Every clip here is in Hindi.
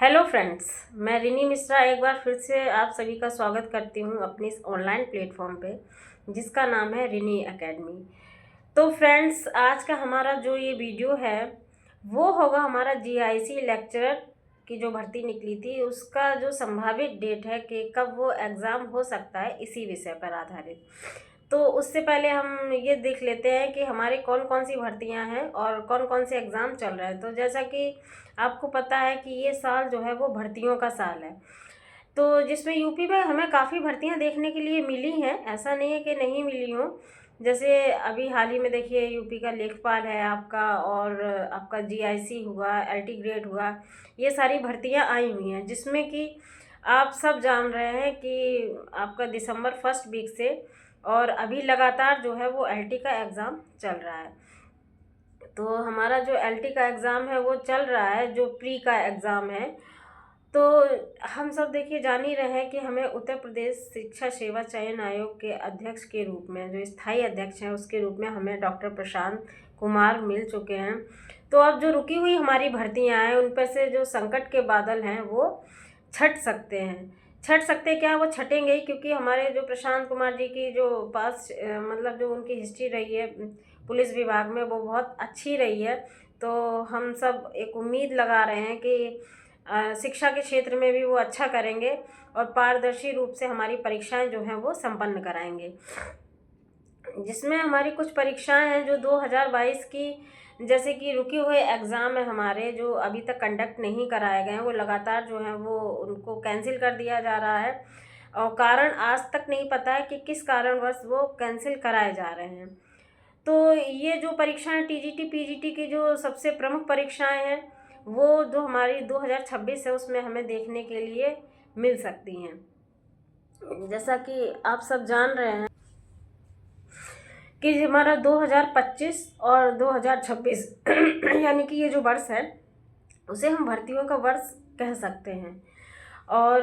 हेलो फ्रेंड्स, मैं रिनी मिश्रा एक बार फिर से आप सभी का स्वागत करती हूँ अपनी इस ऑनलाइन प्लेटफॉर्म पे जिसका नाम है रिनी एकेडमी। तो फ्रेंड्स, आज का हमारा जो ये वीडियो है वो होगा हमारा जीआईसी लेक्चरर की जो भर्ती निकली थी उसका जो संभावित डेट है कि कब वो एग्ज़ाम हो सकता है, इसी विषय पर आधारित। तो उससे पहले हम ये देख लेते हैं कि हमारी कौन कौन सी भर्तियां हैं और कौन कौन से एग्ज़ाम चल रहे हैं। तो जैसा कि आपको पता है कि ये साल जो है वो भर्तियों का साल है, तो जिसमें यूपी में हमें काफ़ी भर्तियां देखने के लिए मिली हैं, ऐसा नहीं है कि नहीं मिली हों। जैसे अभी हाल ही में देखिए यूपी का लेखपाल है आपका, और आपका जीआईसी हुआ, एलटी ग्रेड हुआ, ये सारी भर्तियां आई हुई हैं जिसमें कि आप सब जान रहे हैं कि आपका दिसंबर फर्स्ट वीक से और अभी लगातार जो है वो एलटी का एग्ज़ाम चल रहा है। तो हमारा जो एलटी का एग्ज़ाम है वो चल रहा है, जो प्री का एग्ज़ाम है। तो हम सब देखिए जान ही रहे हैं कि हमें उत्तर प्रदेश शिक्षा सेवा चयन आयोग के अध्यक्ष के रूप में, जो स्थायी अध्यक्ष हैं, उसके रूप में हमें डॉक्टर प्रशांत कुमार मिल चुके हैं। तो अब जो रुकी हुई हमारी भर्तियां हैं उन पर से जो संकट के बादल हैं वो छट सकते हैं। छट सकते क्या, वो छटेंगे ही, क्योंकि हमारे जो प्रशांत कुमार जी की जो पास मतलब जो उनकी हिस्ट्री रही है पुलिस विभाग में वो बहुत अच्छी रही है। तो हम सब एक उम्मीद लगा रहे हैं कि शिक्षा के क्षेत्र में भी वो अच्छा करेंगे और पारदर्शी रूप से हमारी परीक्षाएं जो हैं वो संपन्न कराएंगे। जिसमें हमारी कुछ परीक्षाएं हैं जो 2022 की, जैसे कि रुके हुए एग्ज़ाम है हमारे जो अभी तक कंडक्ट नहीं कराए गए हैं, वो लगातार जो है वो उनको कैंसिल कर दिया जा रहा है और कारण आज तक नहीं पता है कि किस कारणवश वो कैंसिल कराए जा रहे हैं। तो ये जो परीक्षाएं टीजीटी पीजीटी की जो सबसे प्रमुख परीक्षाएं हैं वो जो हमारी 2026 है उसमें हमें देखने के लिए मिल सकती हैं। जैसा कि आप सब जान रहे हैं कि हमारा 2025 और 2026 यानी कि ये जो वर्ष है उसे हम भर्तियों का वर्ष कह सकते हैं। और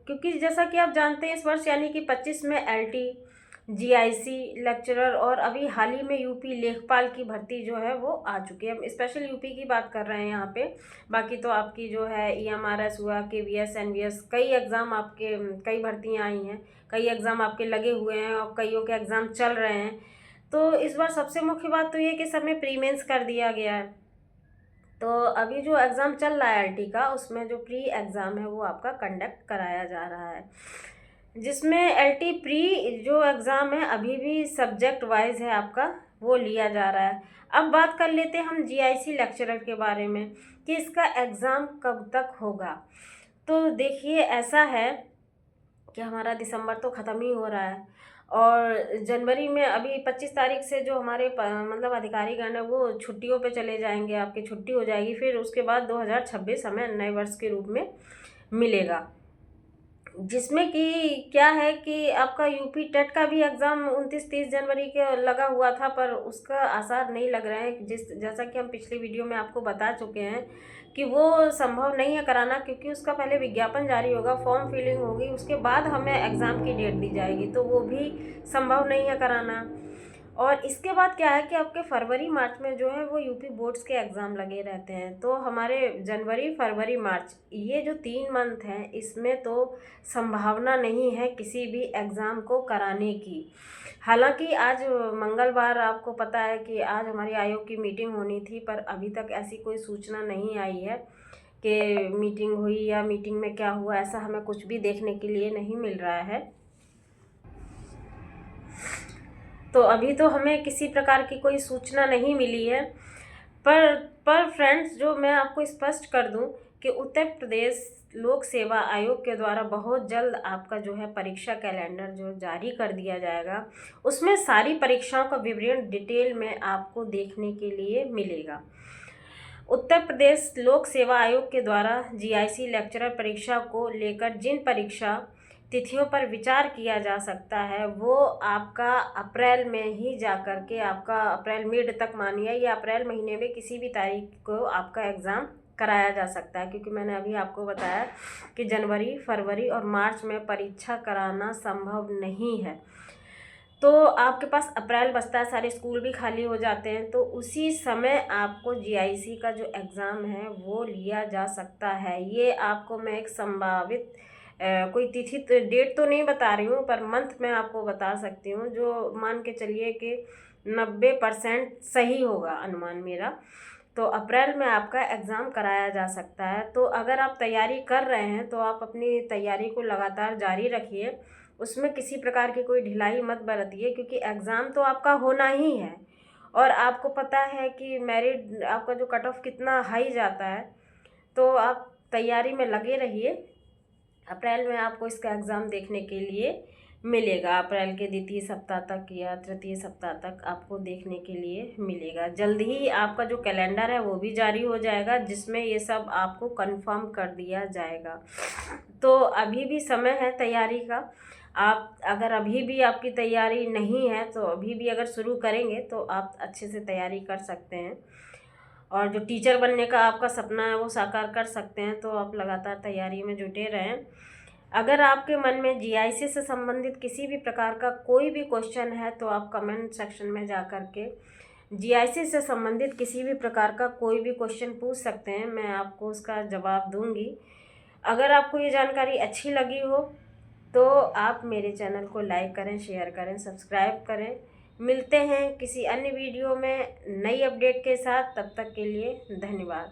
क्योंकि जैसा कि आप जानते हैं इस वर्ष यानी कि 25 में एलटी, जीआईसी लेक्चरर और अभी हाल ही में यूपी लेखपाल की भर्ती जो है वो आ चुकी है। हम स्पेशल यूपी की बात कर रहे हैं यहाँ पे, बाकी तो आपकी जो है ईएमआरएस हुआ, केवीएस, एनवीएस, कई एग्ज़ाम आपके, कई भर्तियाँ आई हैं, कई एग्ज़ाम आपके लगे हुए हैं और कईयों के एग्ज़ाम चल रहे हैं। तो इस बार सबसे मुख्य बात तो ये कि सब में प्री मेंस कर दिया गया है। तो अभी जो एग्ज़ाम चल रहा है एलटी का, उसमें जो प्री एग्ज़ाम है वो आपका कंडक्ट कराया जा रहा है, जिसमें एलटी प्री जो एग्ज़ाम है अभी भी सब्जेक्ट वाइज है आपका, वो लिया जा रहा है। अब बात कर लेते हैं हम जीआईसी लेक्चरर के बारे में कि इसका एग्ज़ाम कब तक होगा। तो देखिए ऐसा है कि हमारा दिसंबर तो ख़त्म ही हो रहा है और जनवरी में अभी 25 तारीख से जो हमारे मतलब अधिकारीगण है वो छुट्टियों पे चले जाएंगे, आपकी छुट्टी हो जाएगी। फिर उसके बाद 2026 हमें नए वर्ष के रूप में मिलेगा, जिसमें कि क्या है कि आपका यूपी टेट का भी एग्ज़ाम 29-30 जनवरी के लगा हुआ था, पर उसका आसार नहीं लग रहे हैं। जैसा कि हम पिछली वीडियो में आपको बता चुके हैं कि वो संभव नहीं है कराना, क्योंकि उसका पहले विज्ञापन जारी होगा, फॉर्म फिलिंग होगी, उसके बाद हमें एग्ज़ाम की डेट दी जाएगी, तो वो भी संभव नहीं है कराना। और इसके बाद क्या है कि आपके फरवरी मार्च में जो है वो यूपी बोर्ड्स के एग्ज़ाम लगे रहते हैं। तो हमारे जनवरी फरवरी मार्च ये जो 3 मंथ हैं इसमें तो संभावना नहीं है किसी भी एग्ज़ाम को कराने की। हालांकि आज मंगलवार, आपको पता है कि आज हमारी आयोग की मीटिंग होनी थी, पर अभी तक ऐसी कोई सूचना नहीं आई है कि मीटिंग हुई या मीटिंग में क्या हुआ, ऐसा हमें कुछ भी देखने के लिए नहीं मिल रहा है। तो अभी तो हमें किसी प्रकार की कोई सूचना नहीं मिली है। पर फ्रेंड्स, जो मैं आपको स्पष्ट कर दूं कि उत्तर प्रदेश लोक सेवा आयोग के द्वारा बहुत जल्द आपका जो है परीक्षा कैलेंडर जो जारी कर दिया जाएगा, उसमें सारी परीक्षाओं का विवरण डिटेल में आपको देखने के लिए मिलेगा। उत्तर प्रदेश लोक सेवा आयोग के द्वारा जीआईसी लेक्चरर परीक्षा को लेकर जिन परीक्षा तिथियों पर विचार किया जा सकता है वो आपका अप्रैल में ही जाकर के, आपका अप्रैल मिड तक मानिए, या अप्रैल महीने में किसी भी तारीख को आपका एग्ज़ाम कराया जा सकता है। क्योंकि मैंने अभी आपको बताया कि जनवरी फरवरी और मार्च में परीक्षा कराना संभव नहीं है। तो आपके पास अप्रैल बचता है, सारे स्कूल भी खाली हो जाते हैं, तो उसी समय आपको जीआईसी का जो एग्ज़ाम है वो लिया जा सकता है। ये आपको मैं एक संभावित कोई तिथि डेट तो नहीं बता रही हूँ, पर मंथ मैं आपको बता सकती हूँ, जो मान के चलिए कि 90% सही होगा अनुमान मेरा। तो अप्रैल में आपका एग्ज़ाम कराया जा सकता है। तो अगर आप तैयारी कर रहे हैं तो आप अपनी तैयारी को लगातार जारी रखिए, उसमें किसी प्रकार की कोई ढिलाई मत बरतिए, क्योंकि एग्ज़ाम तो आपका होना ही है। और आपको पता है कि मेरिट आपका जो कट ऑफ कितना हाई जाता है, तो आप तैयारी में लगे रहिए। अप्रैल में आपको इसका एग्ज़ाम देखने के लिए मिलेगा, अप्रैल के द्वितीय सप्ताह तक या तृतीय सप्ताह तक आपको देखने के लिए मिलेगा। जल्द ही आपका जो कैलेंडर है वो भी जारी हो जाएगा, जिसमें ये सब आपको कंफर्म कर दिया जाएगा। तो अभी भी समय है तैयारी का। आप अगर अभी भी आपकी तैयारी नहीं है तो अभी भी अगर शुरू करेंगे तो आप अच्छे से तैयारी कर सकते हैं, और जो टीचर बनने का आपका सपना है वो साकार कर सकते हैं। तो आप लगातार तैयारी में जुटे रहें। अगर आपके मन में जीआईसी से संबंधित किसी भी प्रकार का कोई भी क्वेश्चन है तो आप कमेंट सेक्शन में जा कर के जीआईसी से संबंधित किसी भी प्रकार का कोई भी क्वेश्चन पूछ सकते हैं, मैं आपको उसका जवाब दूंगी। अगर आपको ये जानकारी अच्छी लगी हो तो आप मेरे चैनल को लाइक करें, शेयर करें, सब्सक्राइब करें। मिलते हैं किसी अन्य वीडियो में नई अपडेट के साथ, तब तक के लिए धन्यवाद।